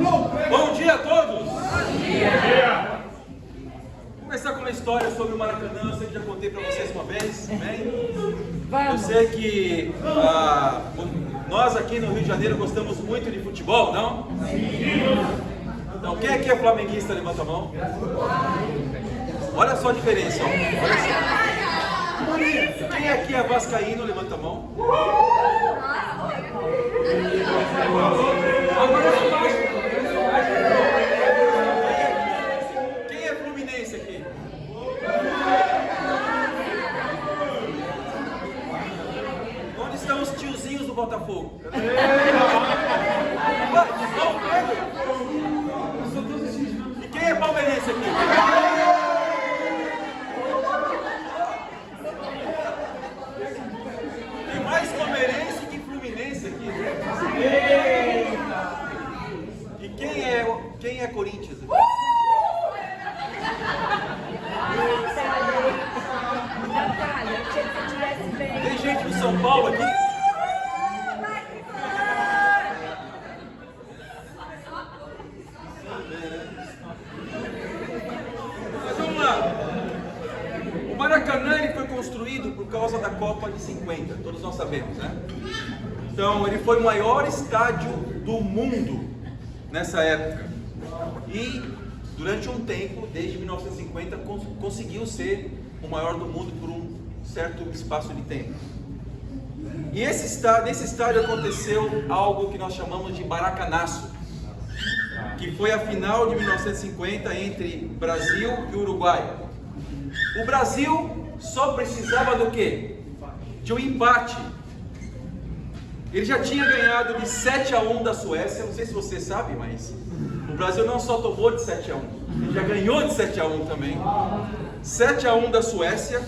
Bom dia a todos! Bom dia! Vou começar com uma história sobre o Maracanã. Eu sei que já contei para vocês uma vez, amém? Eu sei que nós aqui no Rio de Janeiro gostamos muito de futebol, não? Então, quem aqui é flamenguista, levanta a mão. Olha só a diferença, ó. Olha só. Quem aqui é vascaíno, levanta a mão. Quem é fluminense aqui? Onde estão os tiozinhos do Botafogo? E quem é palmeirense aqui? Tem mais palmeirense que fluminense aqui. E quem é Corinthians aqui? Tem gente do São Paulo aqui? Mas vamos lá. O Maracanã ele foi construído por causa da Copa de 50, todos nós sabemos, né? Então ele foi o maior estádio do mundo nessa época. E durante um tempo, desde 1950, conseguiu ser o maior do mundo por um certo espaço de tempo. E nesse estádio aconteceu algo que nós chamamos de Maracanaço, que foi a final de 1950 entre Brasil e Uruguai. O Brasil só precisava do quê? De um empate. Ele já tinha ganhado de 7-1 da Suécia, não sei se você sabe, mas o Brasil não só tomou de 7-1, ele já ganhou de 7-1 também. 7-1 da Suécia,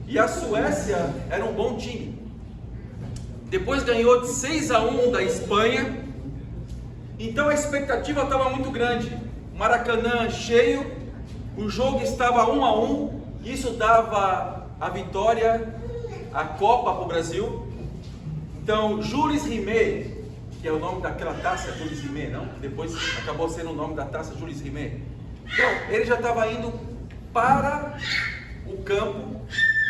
e a Suécia era um bom time. Depois ganhou de 6-1 da Espanha. Então a expectativa estava muito grande. Maracanã cheio, o jogo estava 1-1, isso dava a vitória, a Copa para o Brasil. Então Jules Rimet, que é o nome daquela taça, Jules Rimet, não? Depois acabou sendo o nome da taça, Jules Rimet. Então ele já estava indo para o campo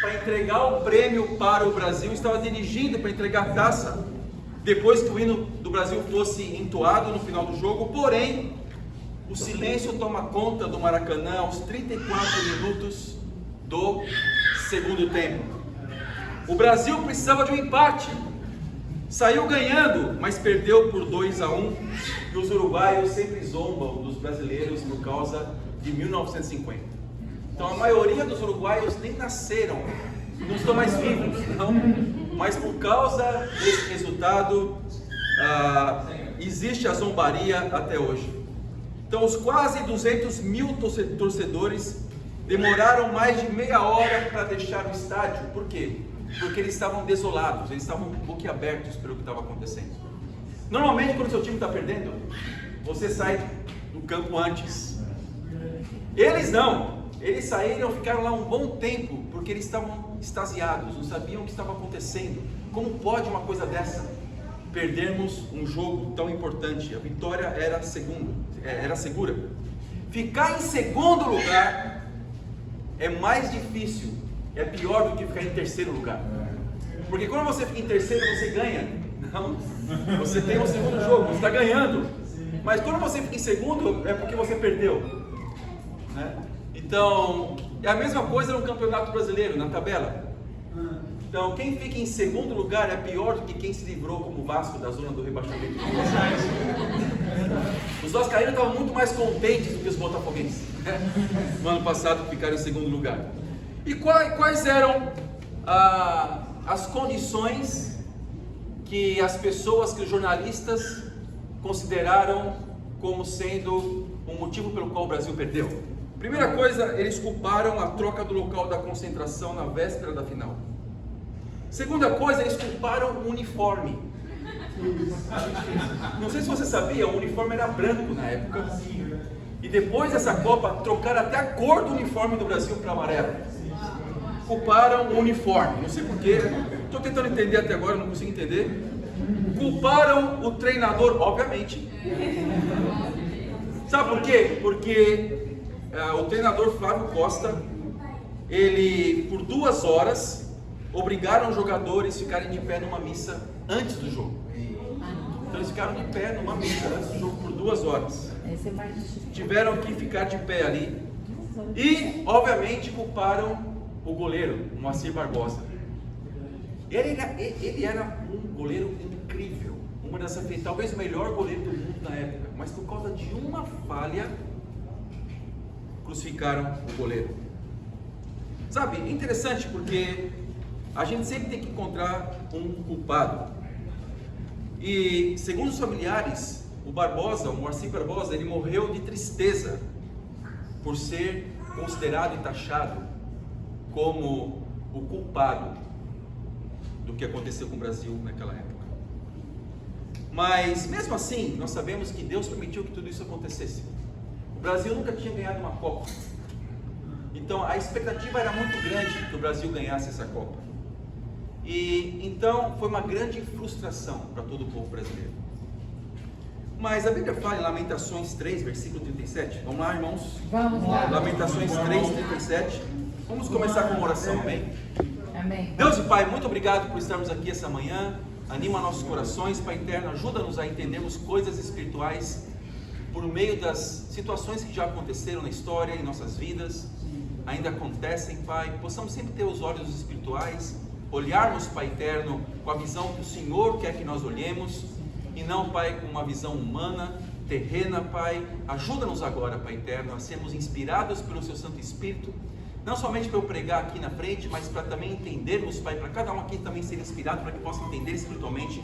para entregar o prêmio para o Brasil, estava dirigindo para entregar a taça depois que o hino do Brasil fosse entoado no final do jogo. Porém, o silêncio toma conta do Maracanã aos 34 minutos do segundo tempo. O Brasil precisava de um empate, saiu ganhando, mas perdeu por 2-1, e os uruguaios sempre zombam dos brasileiros por causa de 1950. Então a maioria dos uruguaios nem nasceram, não estão mais vivos, não. Mas por causa desse resultado, existe a zombaria até hoje. Então os quase 200 mil torcedores demoraram mais de meia hora para deixar o estádio. Por quê? Porque eles estavam desolados, eles estavam boquiabertos pelo que estava acontecendo. Normalmente quando o seu time está perdendo, você sai do campo antes. Eles não. Eles saíram e ficaram lá um bom tempo, porque eles estavam extasiados, não sabiam o que estava acontecendo. Como pode uma coisa dessa? Perdermos um jogo tão importante. A vitória era segura. Ficar em segundo lugar é mais difícil, é pior do que ficar em terceiro lugar. Porque quando você fica em terceiro, você ganha. Não, você tem um segundo jogo, você está ganhando. Mas quando você fica em segundo, é porque você perdeu, né? Então, é a mesma coisa no Campeonato Brasileiro, na tabela. Então, quem fica em segundo lugar é pior do que quem se livrou como Vasco da zona do rebaixamento. Os vascaínos estavam muito mais contentes do que os botafoguenses, no ano passado, que ficaram em segundo lugar. E quais eram as condições que as pessoas, que os jornalistas consideraram como sendo um motivo pelo qual o Brasil perdeu? Primeira coisa, eles culparam a troca do local da concentração na véspera da final. Segunda coisa, eles culparam o uniforme. Não sei se você sabia, o uniforme era branco na época. E depois dessa Copa, trocaram até a cor do uniforme do Brasil para amarelo. Culparam o uniforme, não sei porquê. Estou tentando entender até agora, não consigo entender. Culparam o treinador, obviamente. Sabe por quê? Porque o treinador Flávio Costa, ele, por 2 horas, obrigaram os jogadores a ficarem de pé numa missa antes do jogo. Então eles ficaram de pé numa missa antes do jogo por 2 horas. Tiveram que ficar de pé ali. E, obviamente, culparam o goleiro, o Moacir Barbosa. Ele era um goleiro incrível, talvez o melhor goleiro do mundo na época, mas por causa de uma falha, crucificaram o goleiro. Sabe, é interessante porque a gente sempre tem que encontrar um culpado. E, segundo os familiares, o Moacir Barbosa, ele morreu de tristeza por ser considerado e taxado como o culpado do que aconteceu com o Brasil naquela época. Mas mesmo assim, nós sabemos que Deus permitiu que tudo isso acontecesse. O Brasil nunca tinha ganhado uma Copa. Então a expectativa era muito grande que o Brasil ganhasse essa Copa. E então foi uma grande frustração para todo o povo brasileiro. Mas a Bíblia fala em Lamentações 3, versículo 37. Vamos lá, irmãos? Vamos lá. Lamentações 3, 37. Vamos começar com uma oração, amém? Amém. Deus e Pai, muito obrigado por estarmos aqui essa manhã. Anima nossos corações, Pai eterno, ajuda-nos a entendermos coisas espirituais por meio das situações que já aconteceram na história, em nossas vidas, ainda acontecem, Pai. Possamos sempre ter os olhos espirituais, olharmos, Pai eterno, com a visão que o Senhor quer que nós olhemos, e não, Pai, com uma visão humana, terrena, Pai. Ajuda-nos agora, Pai eterno, a sermos inspirados pelo Seu Santo Espírito, não somente para eu pregar aqui na frente, mas para também entendermos, Pai, para cada um aqui também ser inspirado, para que possa entender espiritualmente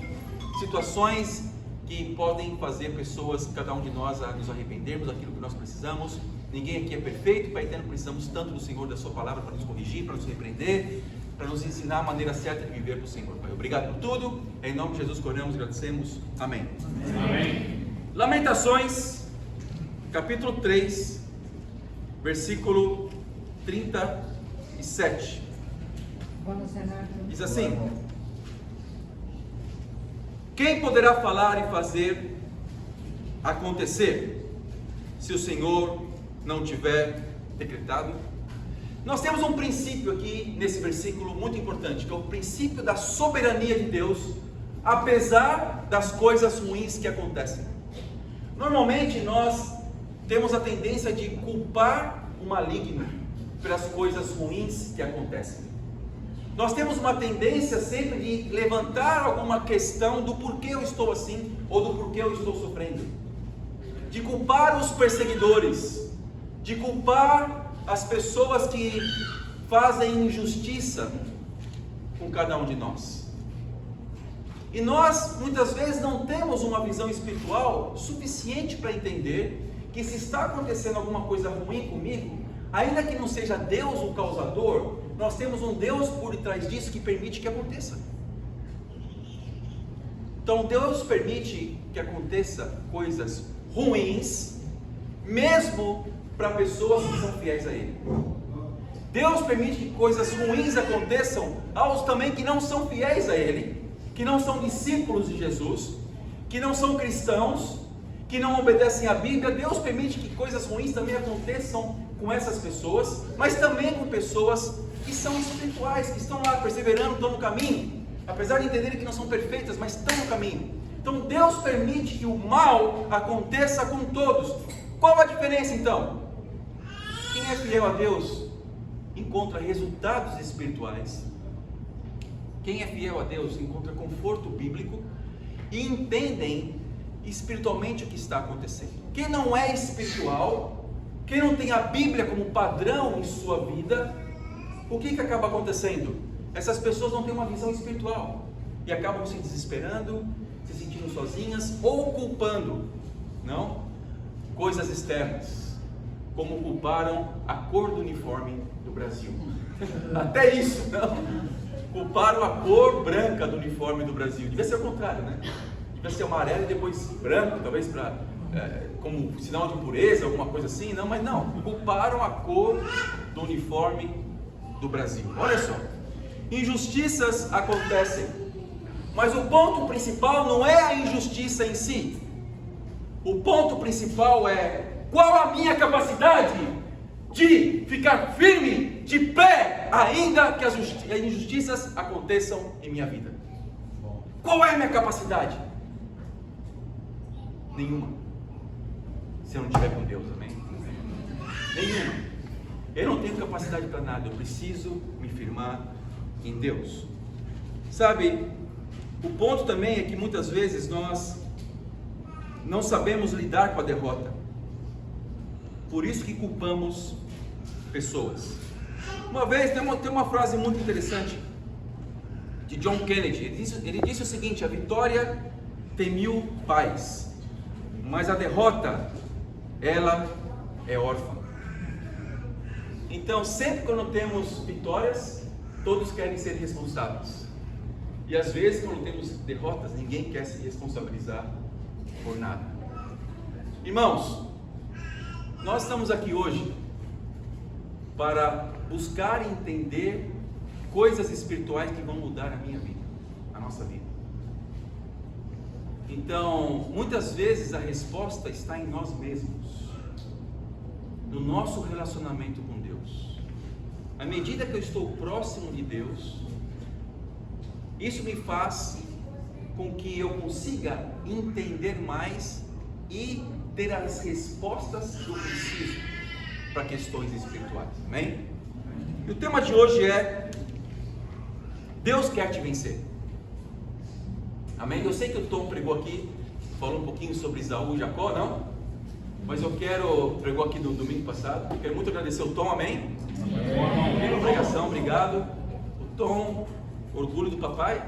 situações que podem fazer pessoas, cada um de nós, a nos arrependermos daquilo que nós precisamos. Ninguém aqui é perfeito, Pai eterno, precisamos tanto do Senhor, da Sua palavra, para nos corrigir, para nos repreender, para nos ensinar a maneira certa de viver para o Senhor, Pai. Obrigado por tudo, em nome de Jesus que oramos e agradecemos, amém. Amém. Lamentações, capítulo 3, versículo 37. Vamos, Renato. Diz assim: quem poderá falar e fazer acontecer se o Senhor não tiver decretado? Nós temos um princípio aqui nesse versículo muito importante, que é o princípio da soberania de Deus, apesar das coisas ruins que acontecem. Normalmente nós temos a tendência de culpar o maligno pelas coisas ruins que acontecem. Nós temos uma tendência sempre de levantar alguma questão do porquê eu estou assim, ou do porquê eu estou sofrendo, de culpar os perseguidores, de culpar as pessoas que fazem injustiça com cada um de nós. E nós muitas vezes não temos uma visão espiritual suficiente para entender que se está acontecendo alguma coisa ruim comigo, ainda que não seja Deus o causador, nós temos um Deus por trás disso que permite que aconteça. Então Deus permite que aconteça coisas ruins, mesmo para pessoas que são fiéis a Ele. Deus permite que coisas ruins aconteçam aos também que não são fiéis a Ele, que não são discípulos de Jesus, que não são cristãos, que não obedecem à Bíblia. Deus permite que coisas ruins também aconteçam com essas pessoas, mas também com pessoas que são espirituais, que estão lá perseverando, estão no caminho, apesar de entenderem que não são perfeitas, mas estão no caminho. Então Deus permite que o mal aconteça com todos. Qual a diferença então? Quem é fiel a Deus encontra resultados espirituais. Quem é fiel a Deus encontra conforto bíblico e entendem espiritualmente o que está acontecendo. Quem não é espiritual, quem não tem a Bíblia como padrão em sua vida, o que acaba acontecendo? Essas pessoas não têm uma visão espiritual e acabam se desesperando, se sentindo sozinhas ou culpando, não? Coisas externas, como culparam a cor do uniforme do Brasil. Até isso, não? Culparam a cor branca do uniforme do Brasil. Devia ser o contrário, né? Devia ser amarelo e depois branco, talvez como sinal de impureza, alguma coisa assim, não, mas não, culparam a cor do uniforme do Brasil. Olha só, injustiças acontecem, Mas o ponto principal não é a injustiça em si. O ponto principal é qual a minha capacidade de ficar firme, de pé, ainda que as injustiças aconteçam em minha vida. Qual é a minha capacidade? Nenhuma. Se eu não estiver com Deus, amém? Nenhuma. Eu não tenho capacidade para nada, eu preciso me firmar em Deus. Sabe, o ponto também é que muitas vezes nós não sabemos lidar com a derrota. Por isso que culpamos pessoas. Uma vez tem uma frase muito interessante de John Kennedy. Ele disse o seguinte: a vitória tem 1000 pais, mas a derrota, ela é órfã. Então, sempre quando temos vitórias, todos querem ser responsáveis. E às vezes, quando temos derrotas, ninguém quer se responsabilizar por nada. Irmãos, nós estamos aqui hoje para buscar entender coisas espirituais que vão mudar a minha vida, a nossa vida. Então, muitas vezes a resposta está em nós mesmos, no nosso relacionamento com Deus. À medida que eu estou próximo de Deus, isso me faz com que eu consiga entender mais e ter as respostas que eu preciso para questões espirituais, amém? E o tema de hoje é: Deus quer te vencer, amém? Eu sei que o Tom pregou aqui, falou um pouquinho sobre Esaú e Jacó, não? Mas pregou aqui no domingo passado, quero muito agradecer o Tom, amém? Pela pregação, obrigado. O Tom, orgulho do papai.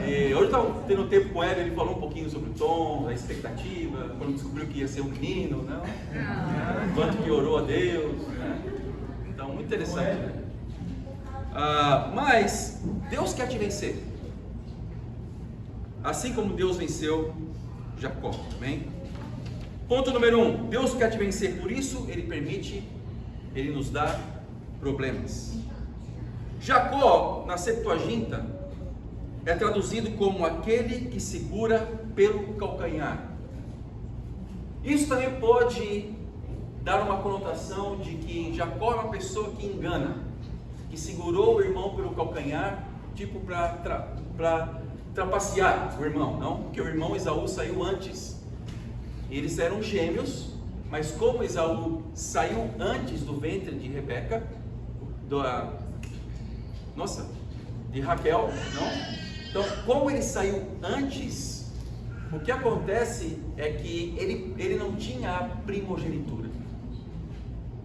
E hoje estava tendo tempo com ele falou um pouquinho sobre o Tom, a expectativa, quando descobriu que ia ser um menino, não? Quanto que orou a Deus, né? Então, muito interessante, né? Mas Deus quer te vencer, assim como Deus venceu Jacó, amém? Ponto número 1, Deus quer te vencer, por isso Ele nos dá problemas. Jacó, na Septuaginta, é traduzido como aquele que segura pelo calcanhar. Isso também pode dar uma conotação de que Jacó é uma pessoa que engana, que segurou o irmão pelo calcanhar, tipo para trapacear o irmão, não? Porque o irmão Esaú saiu antes. Eles eram gêmeos, mas como Esaú saiu antes do ventre de Rebeca, de Raquel, não? Então, como ele saiu antes, o que acontece é que ele não tinha a primogenitura.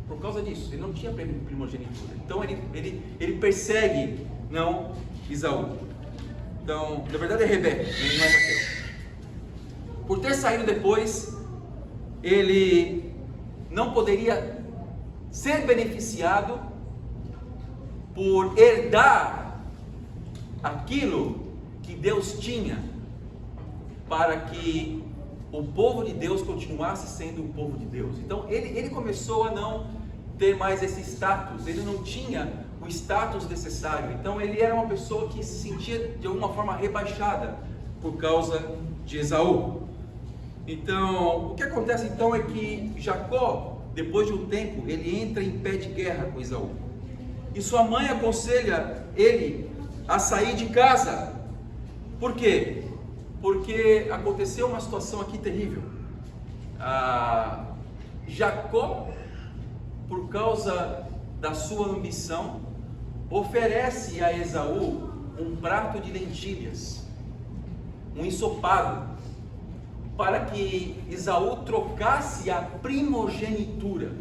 Por causa disso, ele não tinha primogenitura. Então, ele persegue, não, Esaú. Então, na verdade é Rebeca, não é Raquel. Por ter saído depois, ele não poderia ser beneficiado por herdar aquilo que Deus tinha para que o povo de Deus continuasse sendo o povo de Deus. Então ele começou a não ter mais esse status, ele não tinha o status necessário. Então ele era uma pessoa que se sentia de alguma forma rebaixada por causa de Esaú. Então o que acontece então é que Jacó, depois de um tempo, ele entra em pé de guerra com Esaú. E sua mãe aconselha ele a sair de casa. Por quê? Porque aconteceu uma situação aqui terrível. Jacó, por causa da sua ambição, oferece a Esaú um prato de lentilhas, um ensopado, para que Esaú trocasse a primogenitura.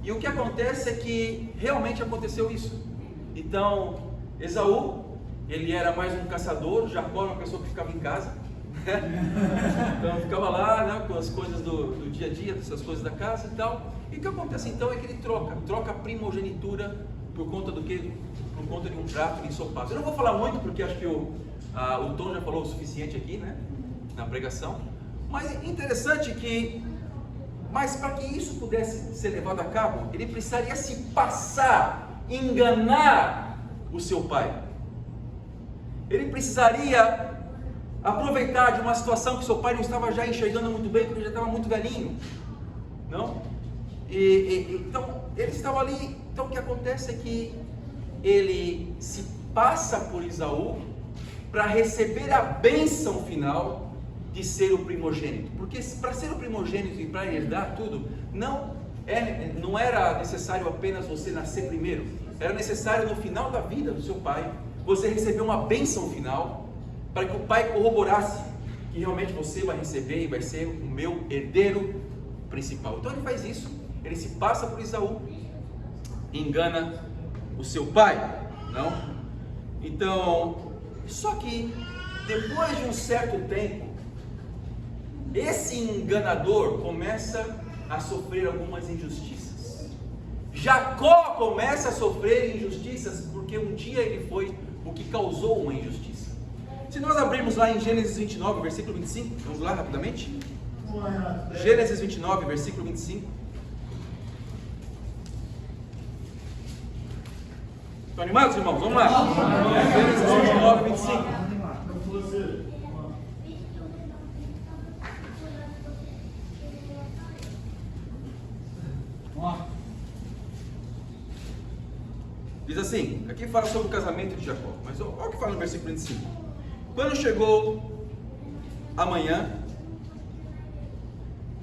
E o que acontece é que realmente aconteceu isso. Então, Esaú, ele era mais um caçador, Jacó era uma pessoa que ficava em casa. Então ficava lá, né, com as coisas do dia a dia, essas coisas da casa e tal. E o que acontece então é que ele troca a primogenitura por conta do quê? Por conta de um prato de ensopado. Eu não vou falar muito porque acho que o Tom já falou o suficiente aqui, né, na pregação. Mas é interessante mas para que isso pudesse ser levado a cabo, ele precisaria se passar enganar o seu pai. Ele precisaria aproveitar de uma situação que seu pai não estava já enxergando muito bem, porque ele já estava muito velhinho, não? Então ele estava ali. Então o que acontece é que ele se passa por Esaú para receber a bênção final de ser o primogênito, porque para ser o primogênito e para herdar tudo, não era necessário apenas você nascer primeiro, era necessário no final da vida do seu pai, você receber uma bênção final, para que o pai corroborasse que realmente você vai receber e vai ser o meu herdeiro principal. Então ele faz isso, ele se passa por Esaú, engana o seu pai, não? Então, só que depois de um certo tempo, esse enganador começa a sofrer algumas injustiças. Jacó começa a sofrer injustiças porque um dia ele foi o que causou uma injustiça. Se nós abrirmos lá em Gênesis 29, versículo 25, vamos lá rapidamente. Gênesis 29, versículo 25. Estão animados, irmãos? Vamos lá. Gênesis 29, 25. Diz assim, aqui fala sobre o casamento de Jacó, mas olha o que fala no versículo 25. Quando chegou a manhã,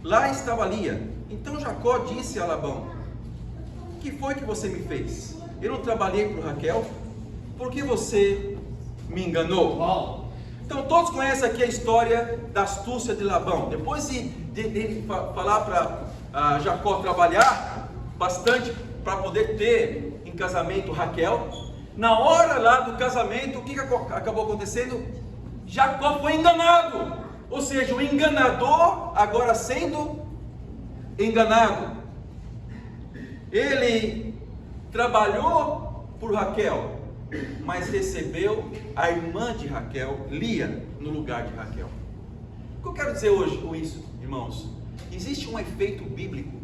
lá estava Lia. Então Jacó disse a Labão: o que foi que você me fez? Eu não trabalhei por Raquel? Por que você me enganou? Então todos conhecem aqui a história da astúcia de Labão. Depois de falar para Jacó trabalhar bastante para poder ter em casamento Raquel, na hora lá do casamento, o que acabou acontecendo? Jacó foi enganado, ou seja, o enganador agora sendo enganado. Ele trabalhou por Raquel, mas recebeu a irmã de Raquel, Lia, no lugar de Raquel. O que eu quero dizer hoje com isso, irmãos? Existe um efeito bíblico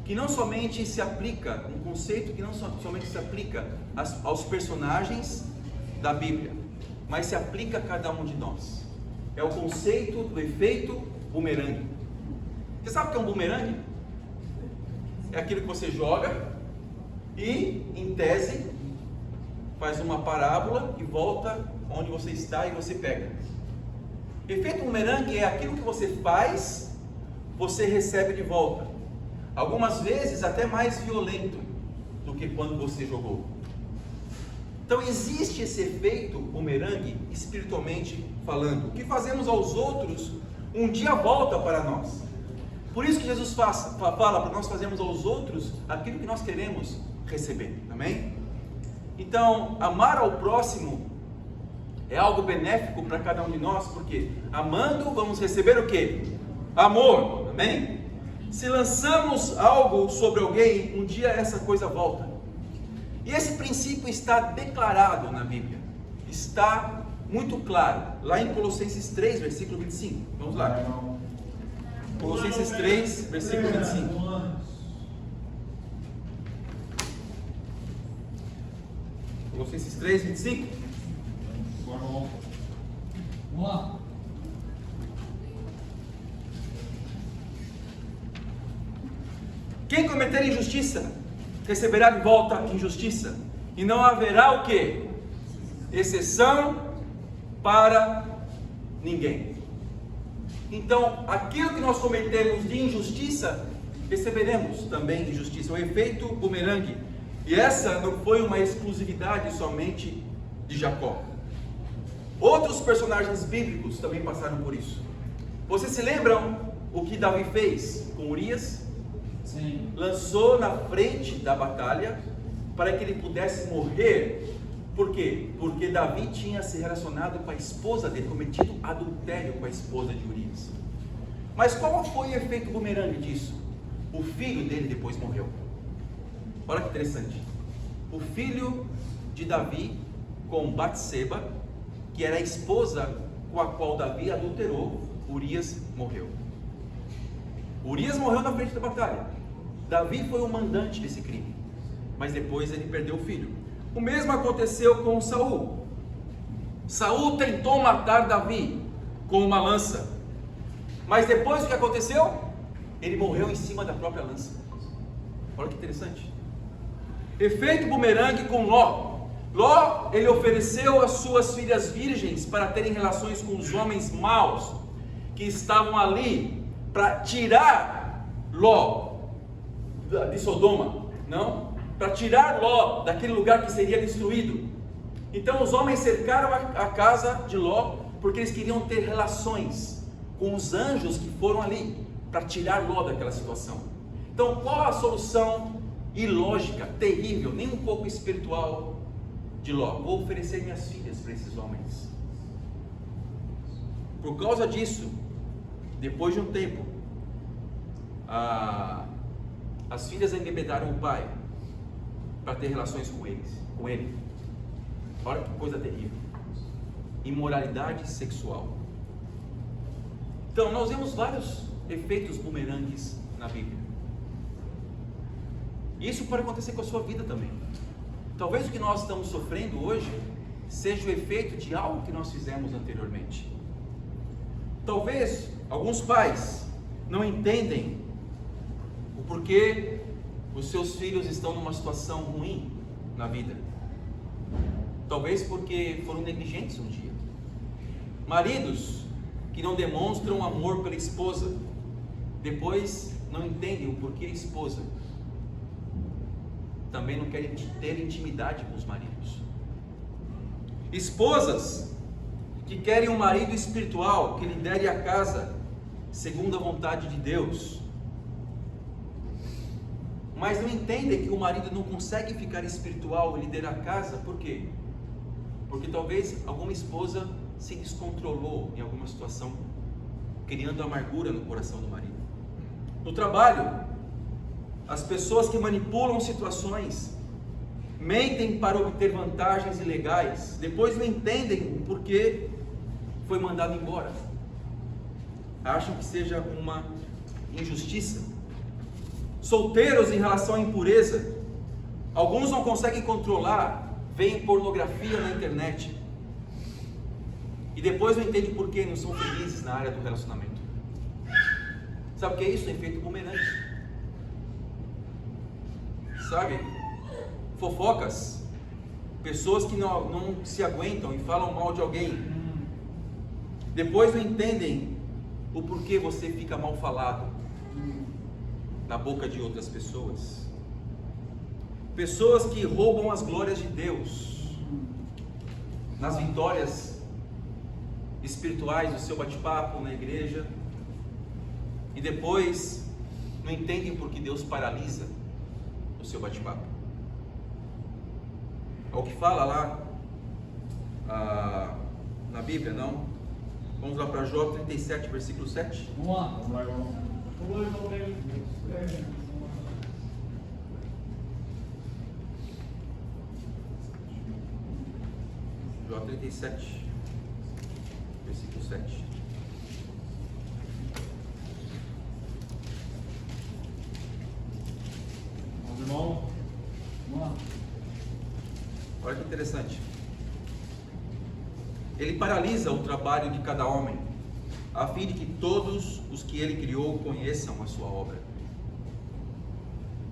que não somente se aplica, um conceito que não somente se aplica aos personagens da Bíblia, mas se aplica a cada um de nós. É o conceito do efeito bumerangue. Você sabe o que é um bumerangue? É aquilo que você joga e, em tese, faz uma parábola e volta onde você está e você pega. Efeito bumerangue é aquilo que você faz, você recebe de volta. Algumas vezes até mais violento do que quando você jogou. Então existe esse efeito bumerangue espiritualmente falando. O que fazemos aos outros, um dia volta para nós. Por isso que Jesus fala para nós fazermos aos outros aquilo que nós queremos receber. Amém? Então, amar ao próximo é algo benéfico para cada um de nós, porque amando vamos receber o quê? Amor. Amém? Se lançamos algo sobre alguém, um dia essa coisa volta. E esse princípio está declarado na Bíblia. Está muito claro. Lá em Colossenses 3, versículo 25. Vamos lá. Colossenses 3, versículo 25. Colossenses 3, 25. Vamos lá. Quem cometer injustiça, receberá de volta injustiça, e não haverá o que? Exceção para ninguém. Então, aquilo que nós cometemos de injustiça, receberemos também injustiça. O efeito bumerangue. E essa não foi uma exclusividade somente de Jacó. Outros personagens bíblicos também passaram por isso. Vocês se lembram o que Davi fez com Urias? Sim. Lançou na frente da batalha para que ele pudesse morrer. Por quê? Porque Davi tinha se relacionado com a esposa dele, cometido adultério com a esposa de Urias. Mas qual foi o efeito bumerangue disso? O filho dele depois morreu. Olha que interessante. O filho de Davi com Batseba, que era a esposa com a qual Davi adulterou, Urias morreu. Urias morreu na frente da batalha. Davi foi o mandante desse crime. mas depois ele perdeu o filho. O mesmo aconteceu com Saul. Saul tentou matar Davi com uma lança, mas depois o que aconteceu? Ele morreu em cima da própria lança. Olha que interessante. Efeito bumerangue com Ló. Ló, ele ofereceu as suas filhas virgens para terem relações com os homens maus que estavam ali para tirar Ló de Sodoma, não? Para tirar Ló daquele lugar que seria destruído. Então os homens cercaram a casa de Ló porque eles queriam ter relações com os anjos que foram ali para tirar Ló daquela situação. Então qual a solução ilógica, terrível, nem um pouco espiritual de Ló? Vou oferecer minhas filhas para esses homens. Por causa disso, depois de um tempo, as filhas embebedaram o pai para ter relações com ele. Olha que coisa terrível. Imoralidade sexual. Então nós vemos vários efeitos bumerangues na Bíblia. Isso pode acontecer com a sua vida também. Talvez o que nós estamos sofrendo hoje seja o efeito de algo que nós fizemos anteriormente. Talvez alguns pais não entendem o porquê os seus filhos estão numa situação ruim na vida. Talvez porque foram negligentes um dia. Maridos que não demonstram amor pela esposa, depois não entendem o porquê a esposa também não querem ter intimidade com os maridos. Esposas que querem um marido espiritual que lidere a casa segundo a vontade de Deus, mas não entendem que o marido não consegue ficar espiritual e liderar a casa. Por quê? Porque talvez alguma esposa se descontrolou em alguma situação, criando amargura no coração do marido. No trabalho, as pessoas que manipulam situações, mentem para obter vantagens ilegais, depois não entendem o porquê foi mandado embora. Acham que seja uma injustiça. Solteiros em relação à impureza, alguns não conseguem controlar, veem pornografia na internet e depois não entendem por que não são felizes na área do relacionamento. Sabe o que é isso? Efeito bumerangue. Sabe? Fofocas, pessoas que não se aguentam e falam mal de alguém, depois não entendem o porquê você fica mal falado na boca de outras pessoas. Pessoas que roubam as glórias de Deus nas vitórias espirituais do seu bate-papo na igreja, e depois não entendem porque Deus paralisa o seu bate-papo. É o que fala lá na Bíblia, não? Vamos lá para Jó 37, versículo 7. Vamos lá. Jó 37, versículo 7. Vamos, irmão. Vamos lá. Olha que interessante. Ele paralisa o trabalho de cada homem, a fim de que todos os que ele criou conheçam a sua obra.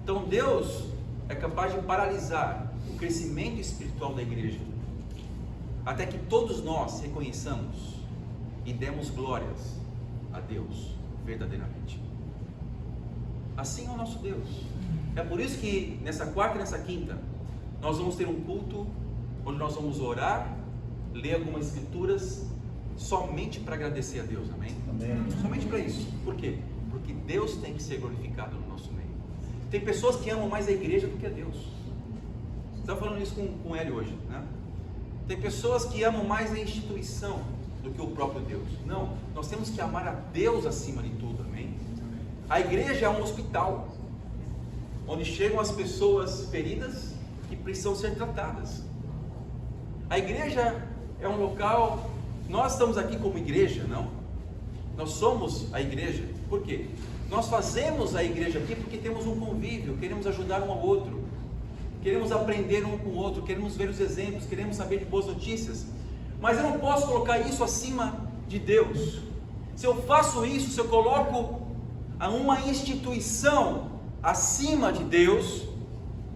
Então Deus é capaz de paralisar o crescimento espiritual da igreja, até que todos nós reconheçamos e demos glórias a Deus verdadeiramente. Assim é o nosso Deus. É por isso que nessa quarta e nessa quinta nós vamos ter um culto onde nós vamos orar, ler algumas escrituras somente para agradecer a Deus, amém? Amém. Somente para isso. Por quê? Porque Deus tem que ser glorificado no nosso meio. Tem pessoas que amam mais a igreja do que a Deus. Você estava falando isso com ele hoje, né? Tem pessoas que amam mais a instituição do que o próprio Deus. Não, nós temos que amar a Deus acima de tudo, amém? A igreja é um hospital onde chegam as pessoas feridas que precisam ser tratadas. A igreja é um local, nós estamos aqui como igreja, não? Nós somos a igreja. Por quê? Nós fazemos a igreja aqui porque temos um convívio, queremos ajudar um ao outro. queremos aprender um com o outro, queremos ver os exemplos, queremos saber de boas notícias, mas eu não posso colocar isso acima de Deus. Se eu faço isso, se eu coloco uma instituição acima de Deus,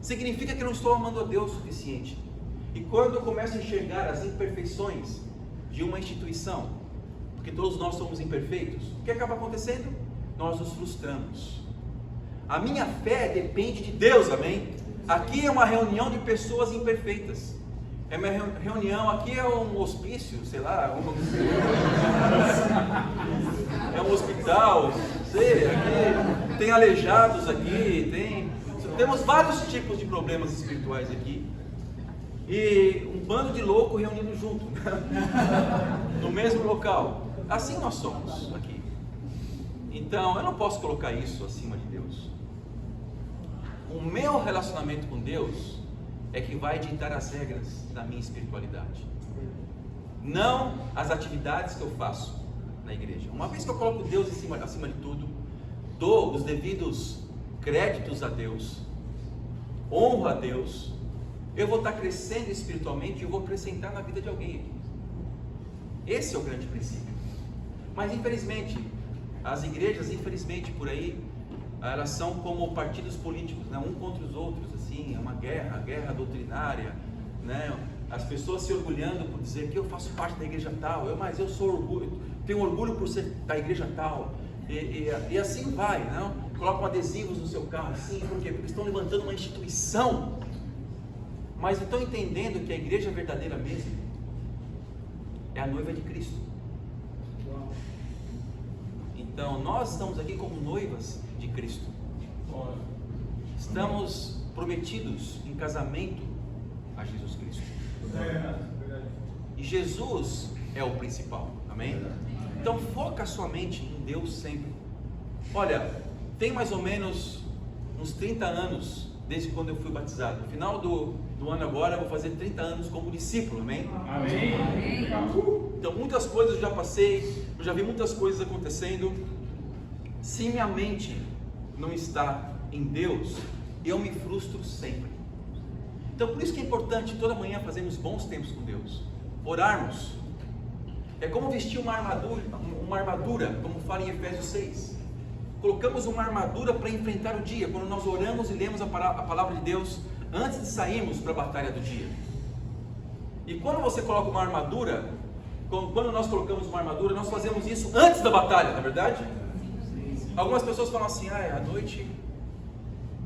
significa que eu não estou amando a Deus o suficiente. E quando eu começo a enxergar as imperfeições de uma instituição, porque todos nós somos imperfeitos, o que acaba acontecendo? Nós nos frustramos. A minha fé depende de Deus, amém? Aqui é uma reunião de pessoas imperfeitas. É uma reunião, aqui é um hospício, sei lá, é um hospital, sei, aqui tem aleijados aqui, temos vários tipos de problemas espirituais aqui. E um bando de louco reunido junto, no mesmo local. Assim nós somos aqui. Então eu não posso colocar isso acima de Deus. O meu relacionamento com Deus é que vai ditar as regras da minha espiritualidade, não as atividades que eu faço na igreja. Uma vez que eu coloco Deus acima de tudo, dou os devidos créditos a Deus, honro a Deus, eu vou estar crescendo espiritualmente e eu vou acrescentar na vida de alguém aqui. Esse é o grande princípio. Mas infelizmente, as igrejas, por aí, elas são como partidos políticos, né? Um contra os outros, assim, é uma guerra doutrinária, né? As pessoas se orgulhando por dizer que eu faço parte da igreja tal, mas eu tenho orgulho por ser da igreja tal, e assim vai, não? Colocam adesivos no seu carro, assim, por quê? Porque estão levantando uma instituição, mas estão entendendo que a igreja verdadeira mesmo é a noiva de Cristo. Então nós estamos aqui como noivas de Cristo, estamos prometidos em casamento a Jesus Cristo, e Jesus é o principal, amém? Então foca a sua mente em Deus sempre. Olha, tem mais ou menos uns 30 anos desde quando eu fui batizado. No final do ano agora eu vou fazer 30 anos como discípulo, amém? Amém. Então muitas coisas eu já passei, eu já vi muitas coisas acontecendo. Se minha mente não está em Deus, eu me frustro sempre. Então por isso que é importante toda manhã fazermos bons tempos com Deus, orarmos. É como vestir uma armadura, como fala em Efésios 6. Colocamos uma armadura para enfrentar o dia, quando nós oramos e lemos a palavra de Deus antes de sairmos para a batalha do dia. E quando você coloca uma armadura, quando nós colocamos uma armadura, nós fazemos isso antes da batalha, não é verdade? Algumas pessoas falam assim, à noite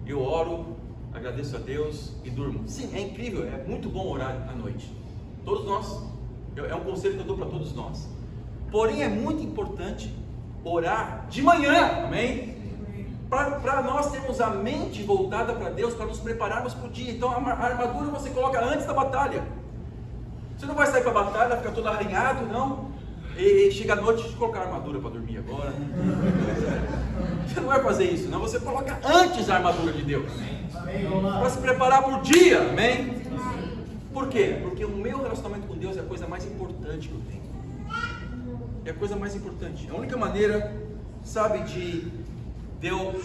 eu oro, agradeço a Deus e durmo. Sim, é incrível, é muito bom orar à noite. Todos nós, é um conselho que eu dou para todos nós. Porém é muito importante orar de manhã, amém? Para nós termos a mente voltada para Deus, para nos prepararmos para o dia. Então a armadura você coloca antes da batalha. Você não vai sair para a batalha, ficar todo arranhado, não. E chega à noite, deixa eu colocar a armadura para dormir agora. Você não vai fazer isso, não. Você coloca antes a armadura de Deus, para se preparar para o dia, amém? Por quê? Porque o meu relacionamento com Deus é a coisa mais importante que eu tenho. É a coisa mais importante. A única maneira, sabe, de eu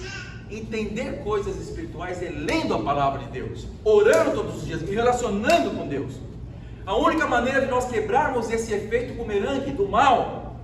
entender coisas espirituais é lendo a palavra de Deus, orando todos os dias, me relacionando com Deus. A única maneira de nós quebrarmos esse efeito bumerangue do mal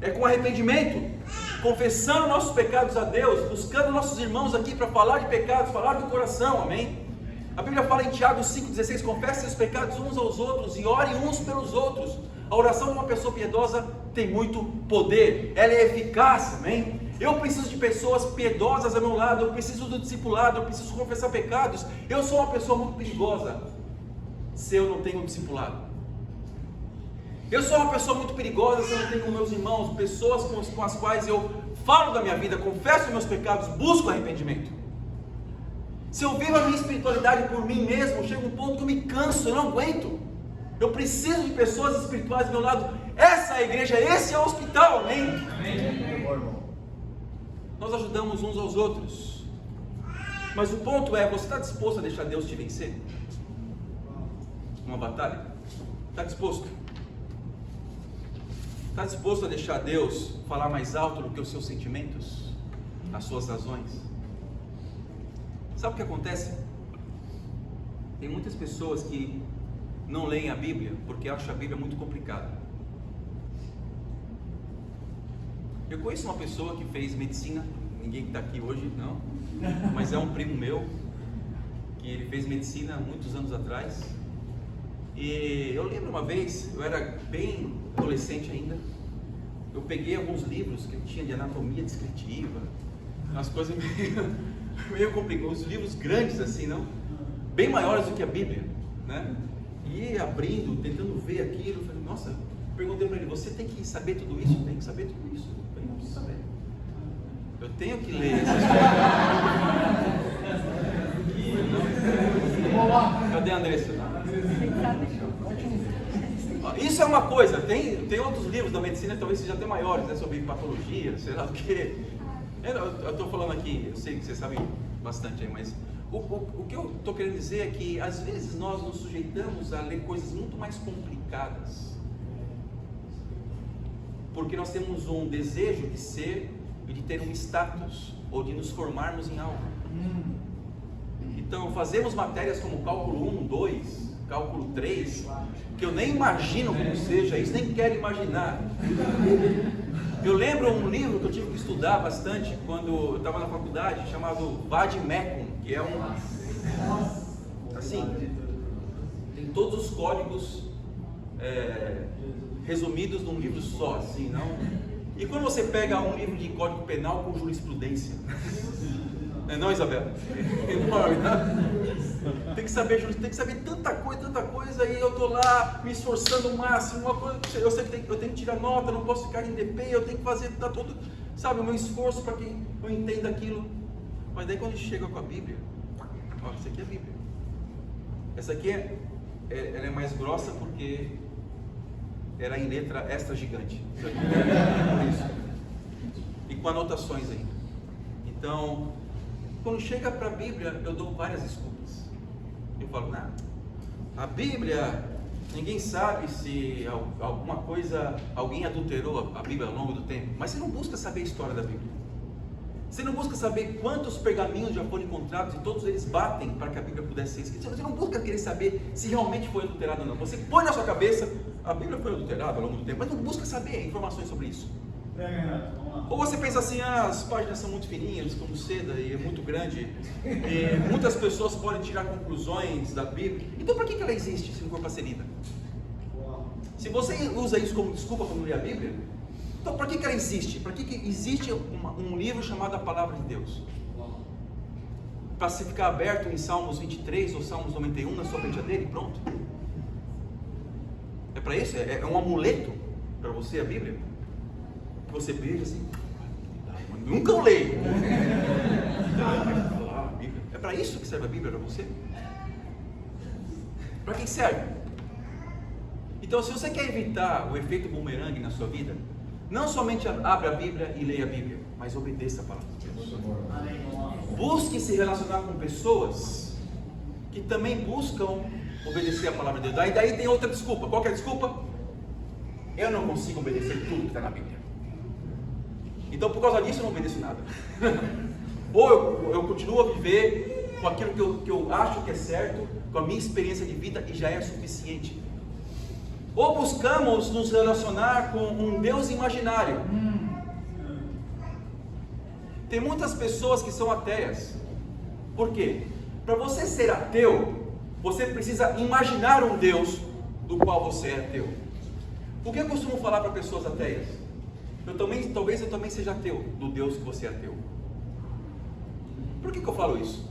é com arrependimento, confessando nossos pecados a Deus, buscando nossos irmãos aqui para falar de pecados, falar do coração, amém? A Bíblia fala em Tiago 5,16, confessem os pecados uns aos outros e orem uns pelos outros. A oração de uma pessoa piedosa tem muito poder, ela é eficaz, amém? Eu preciso de pessoas piedosas ao meu lado, eu preciso do discipulado, eu preciso confessar pecados. Eu sou uma pessoa muito perigosa se eu não tenho um discipulado. Eu sou uma pessoa muito perigosa se eu não tenho com meus irmãos, pessoas com as quais eu falo da minha vida, confesso meus pecados, busco arrependimento. Se eu vivo a minha espiritualidade por mim mesmo, chega um ponto que eu me canso, eu não aguento. Eu preciso de pessoas espirituais do meu lado. Essa é a igreja, esse é o hospital, amém? Amém. Nós ajudamos uns aos outros. Mas o ponto é, você está disposto a deixar Deus te vencer? Uma batalha? Está disposto? Está disposto a deixar Deus falar mais alto do que os seus sentimentos? As suas razões? Sabe o que acontece? Tem muitas pessoas que não leem a Bíblia porque acham a Bíblia muito complicada. Eu conheço uma pessoa que fez medicina, ninguém que está aqui hoje, não, mas é um primo meu, que ele fez medicina há muitos anos atrás. E eu lembro uma vez, eu era bem adolescente ainda, eu peguei alguns livros que eu tinha de anatomia descritiva, umas coisas meio complicadas, uns livros grandes assim, não? Bem maiores do que a Bíblia, né? E abrindo, tentando ver aquilo, eu falei, nossa, perguntei para ele, você tem que saber tudo isso? Tem que saber tudo isso? Eu falei, não preciso saber. Eu tenho que ler essas coisas. Cadê a Andressa? Isso é uma coisa, tem outros livros da medicina, talvez sejam até maiores, né, sobre patologia, sei lá o que. Eu estou falando aqui, eu sei que vocês sabem bastante aí, mas o que eu estou querendo dizer é que às vezes nós nos sujeitamos a ler coisas muito mais complicadas, porque nós temos um desejo de ser e de ter um status, ou de nos formarmos em algo. Então fazemos matérias como cálculo 1, 2, cálculo 3, que eu nem imagino como seja isso, nem quero imaginar. Eu lembro um livro que eu tive que estudar bastante quando eu estava na faculdade, chamado Vademecum, que é assim, tem todos os códigos resumidos num livro só, assim, não? E quando você pega um livro de código penal com jurisprudência, não, Isabel? Enorme, né? Tem que saber tanta coisa, e eu estou lá me esforçando o máximo, uma coisa, eu sei que eu tenho que tirar nota, não posso ficar em DP, eu tenho que fazer todo, sabe, o meu esforço para que eu entenda aquilo. Mas daí quando chega com a Bíblia, ó, essa aqui é a Bíblia. Essa aqui ela é mais grossa porque era em letra extra gigante. Isso aqui é isso. E com anotações ainda. Então, quando chega para a Bíblia, eu dou várias desculpas. Eu falo, não, a Bíblia, ninguém sabe se alguma coisa, alguém adulterou a Bíblia ao longo do tempo. Mas você não busca saber a história da Bíblia. Você não busca saber quantos pergaminhos já foram encontrados e todos eles batem para que a Bíblia pudesse ser escrita. Você não busca querer saber se realmente foi adulterado ou não. Você põe na sua cabeça, a Bíblia foi adulterada ao longo do tempo, mas não busca saber informações sobre isso. Ou você pensa assim, as páginas são muito fininhas, como seda, e é muito grande, e muitas pessoas podem tirar conclusões da Bíblia. Então para que ela existe se não for para ser lida? Se você usa isso como desculpa para não ler a Bíblia, então para que ela existe? Para que existe um livro chamado a Palavra de Deus? Para se ficar aberto em Salmos 23 ou Salmos 91 na sua frente dele, pronto? É para isso? É um amuleto para você a Bíblia? Que você beija assim, nunca eu leio. É para isso que serve a Bíblia para você? Para que serve? Então, se você quer evitar o efeito bumerangue na sua vida, não somente abra a Bíblia e leia a Bíblia, mas obedeça a palavra de Deus. Busque se relacionar com pessoas que também buscam obedecer a palavra de Deus. Daí tem outra desculpa. Qual que é a desculpa? Eu não consigo obedecer tudo que está na Bíblia. Então, por causa disso, eu não obedeço nada. Ou eu continuo a viver com aquilo que eu acho que é certo, com a minha experiência de vida, e já é suficiente. Ou buscamos nos relacionar com um Deus imaginário. Tem muitas pessoas que são ateias. Por quê? Para você ser ateu, você precisa imaginar um Deus do qual você é ateu. O que eu costumo falar para pessoas ateias? Talvez eu também seja ateu do Deus que você é ateu. Por que eu falo isso?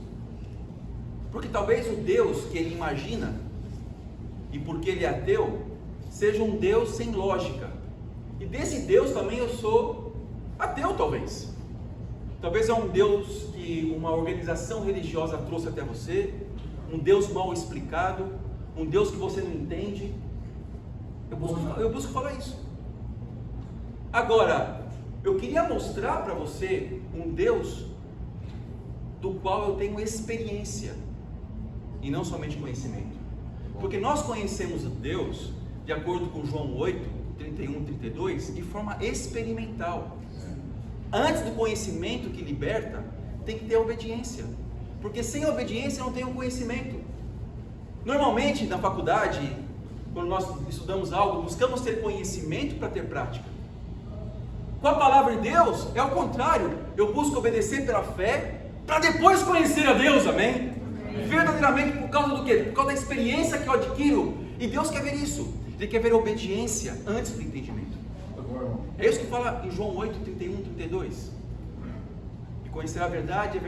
Porque talvez o Deus que ele imagina, e porque ele é ateu, seja um Deus sem lógica. E desse Deus também eu sou ateu, talvez. Talvez é um Deus que uma organização religiosa trouxe até você, um Deus mal explicado, um Deus que você não entende. Eu busco falar isso. Agora, eu queria mostrar para você um Deus do qual eu tenho experiência e não somente conhecimento. Porque nós conhecemos Deus, de acordo com João 8, 31, 32, de forma experimental. Antes do conhecimento que liberta, tem que ter obediência. Porque sem obediência não tem o conhecimento. Normalmente, na faculdade, quando nós estudamos algo, buscamos ter conhecimento para ter prática. Com a palavra de Deus, é o contrário. Eu busco obedecer pela fé, para depois conhecer a Deus, amém? Verdadeiramente, por causa do quê? Por causa da experiência que eu adquiro. E Deus quer ver isso. Ele quer ver a obediência antes do entendimento. É isso que fala em João 8, 31, 32. E conhecer a verdade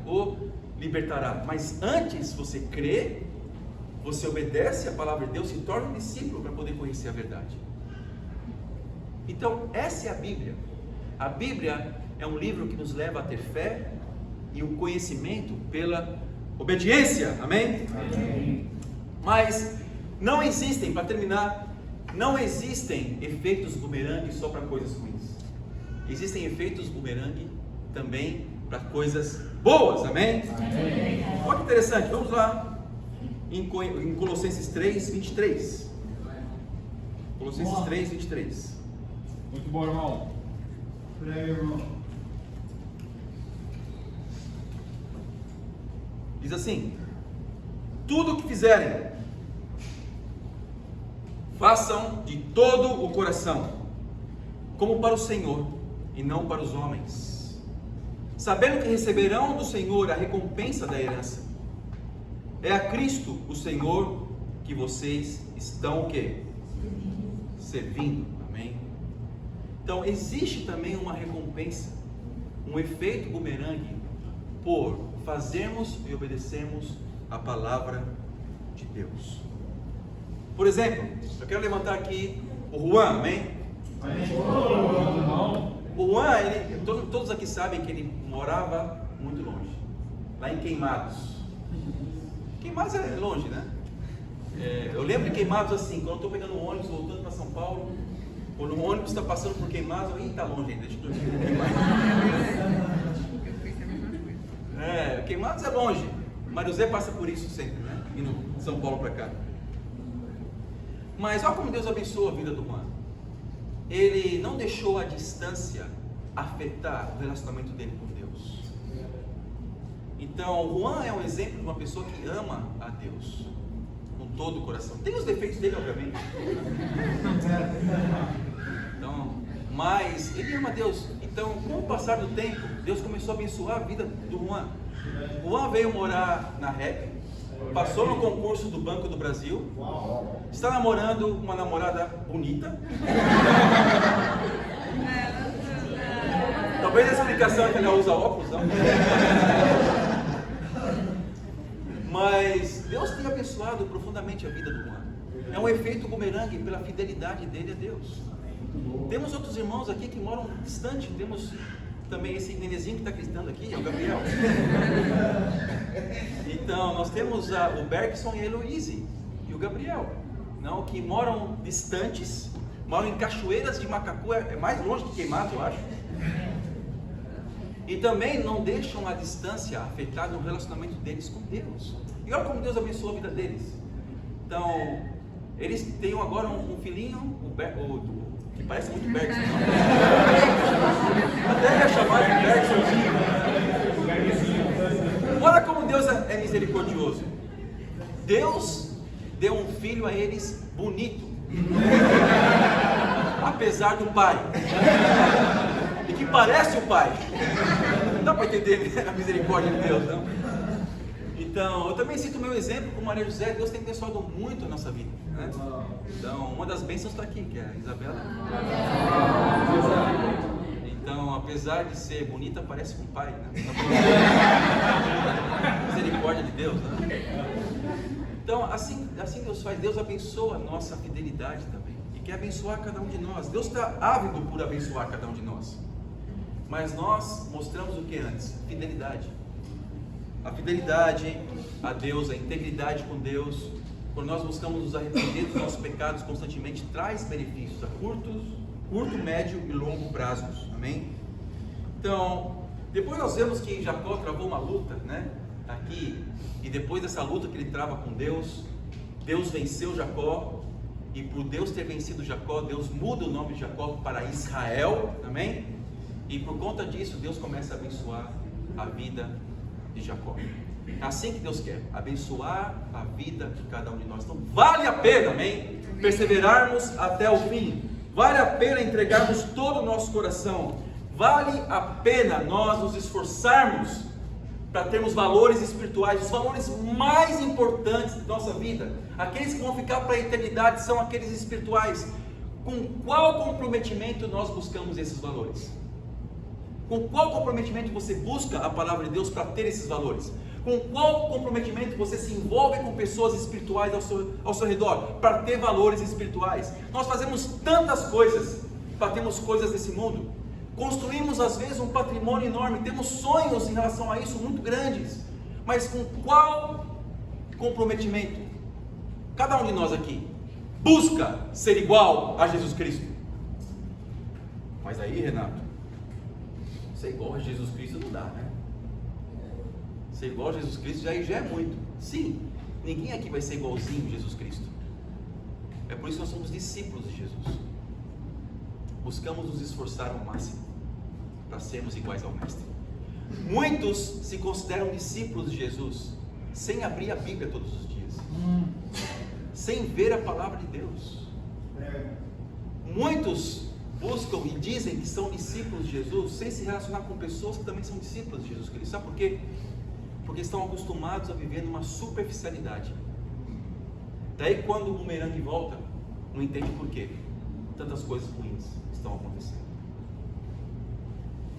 o libertará. Mas antes você crê, você obedece a palavra de Deus, se torna um discípulo para poder conhecer a verdade. Então, essa é a Bíblia. A Bíblia é um livro que nos leva a ter fé e o conhecimento pela obediência. Amém? Amém. Mas não existem, para terminar, não existem efeitos bumerangue só para coisas ruins. Existem efeitos bumerangue também para coisas boas. Amém? Amém. Olha que interessante, vamos lá em Colossenses 3, 23. Colossenses 3, 23. Muito bom, irmão. Peraí, irmão. Diz assim: tudo o que fizerem, façam de todo o coração, como para o Senhor e não para os homens, sabendo que receberão do Senhor a recompensa da herança. É a Cristo, o Senhor, que vocês estão o quê? Servindo. Amém? Então, existe também uma recompensa, um efeito bumerangue, por fazermos e obedecermos a palavra de Deus. Por exemplo, eu quero levantar aqui o Juan, amém? O Juan, todos aqui sabem que ele morava muito longe, lá em Queimados. Queimados é longe, né? Eu lembro de Queimados assim, quando eu estou pegando um ônibus voltando para São Paulo, quando o ônibus está passando por Queimados, está longe ainda, deixa eu Queimados é longe. Mário Zé passa por isso sempre, né? Indo de São Paulo para cá. Mas olha como Deus abençoa a vida do Juan. Ele não deixou a distância afetar o relacionamento dele com Deus. Então, o Juan é um exemplo de uma pessoa que ama a Deus com todo o coração. Tem os defeitos dele, obviamente. Então, mas ele ama a Deus. Então, com o passar do tempo, Deus começou a abençoar a vida do Juan. O Juan veio morar na REP, passou no concurso do Banco do Brasil, está namorando uma namorada bonita. Talvez a explicação é que ela usa óculos, não? Mas Deus tem abençoado profundamente a vida do Juan. É um efeito bumerangue pela fidelidade dele a Deus. Temos outros irmãos aqui que moram distante. Temos também esse nenezinho que está gritando aqui, é o Gabriel. Então, nós temos o Bergson e a Heloise e o Gabriel, não, que moram distantes, moram em Cachoeiras de Macacu, é mais longe que Queimados, eu acho. E também não deixam a distância afetar no relacionamento deles com Deus. E olha como Deus abençoa a vida deles. Então, eles têm agora um filhinho, que parece muito Bergson, não? Até é chamado de Bergsonzinho. Olha como Deus é misericordioso. Deus deu um filho a eles bonito, apesar do pai, e que parece o pai. Não dá para entender a misericórdia de Deus, não? Então, eu também cito o meu exemplo com Maria José. Deus tem abençoado muito a nossa vida, né? Então, uma das bênçãos está aqui, que é a Isabela. Então, apesar de ser bonita, parece com o pai, né? Misericórdia de Deus, né? Então, assim Deus faz. Deus abençoa a nossa fidelidade também, e quer abençoar cada um de nós. Deus está ávido por abençoar cada um de nós. Mas nós mostramos o que antes? Fidelidade. A fidelidade a Deus, a integridade com Deus, quando nós buscamos nos arrepender dos nossos pecados constantemente, traz benefícios a curto, médio e longo prazos. Amém? Então, depois nós vemos que Jacó travou uma luta, né? Aqui, e depois dessa luta que ele trava com Deus, Deus venceu Jacó, e por Deus ter vencido Jacó, Deus muda o nome de Jacó para Israel. Amém? E por conta disso, Deus começa a abençoar a vida de Jacó. É assim que Deus quer, abençoar a vida de cada um de nós. Então vale a pena, amém? Perseverarmos até o fim. Vale a pena entregarmos todo o nosso coração. Vale a pena nós nos esforçarmos para termos valores espirituais, os valores mais importantes da nossa vida. Aqueles que vão ficar para a eternidade são aqueles espirituais. Com qual comprometimento nós buscamos esses valores? Com qual comprometimento você busca a palavra de Deus para ter esses valores? Com qual comprometimento você se envolve com pessoas espirituais ao seu redor para ter valores espirituais? Nós fazemos tantas coisas para termos coisas desse mundo. Construímos às vezes um patrimônio enorme, temos sonhos em relação a isso muito grandes, mas com qual comprometimento? Cada um de nós aqui busca ser igual a Jesus Cristo. Mas aí, Renato, ser igual a Jesus Cristo não dá, né? Ser igual a Jesus Cristo já é muito. Sim, ninguém aqui vai ser igualzinho a Jesus Cristo. É por isso que nós somos discípulos de Jesus. Buscamos nos esforçar ao máximo para sermos iguais ao Mestre. Muitos se consideram discípulos de Jesus sem abrir a Bíblia todos os dias, sem ver a palavra de Deus. Muitos buscam e dizem que são discípulos de Jesus sem se relacionar com pessoas que também são discípulos de Jesus Cristo. Sabe por quê? Porque estão acostumados a viver numa superficialidade. Daí quando o bumerangue volta, não entende por quê tantas coisas ruins estão acontecendo.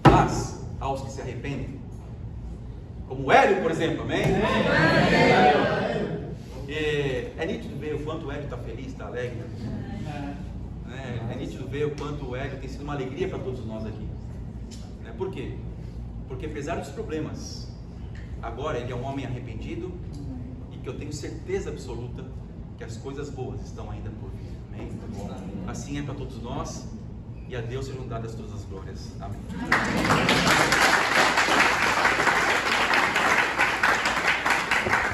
Mas aos que se arrependem, como o Hélio, por exemplo, amém? É nítido ver o quanto o Hélio está feliz, está alegre. É nítido ver o quanto o Hélio tem sido uma alegria para todos nós aqui. Por quê? Porque apesar dos problemas, agora ele é um homem arrependido e que eu tenho certeza absoluta que as coisas boas estão ainda por vir. Amém? Assim é para todos nós, e a Deus sejam dadas todas as glórias. Amém.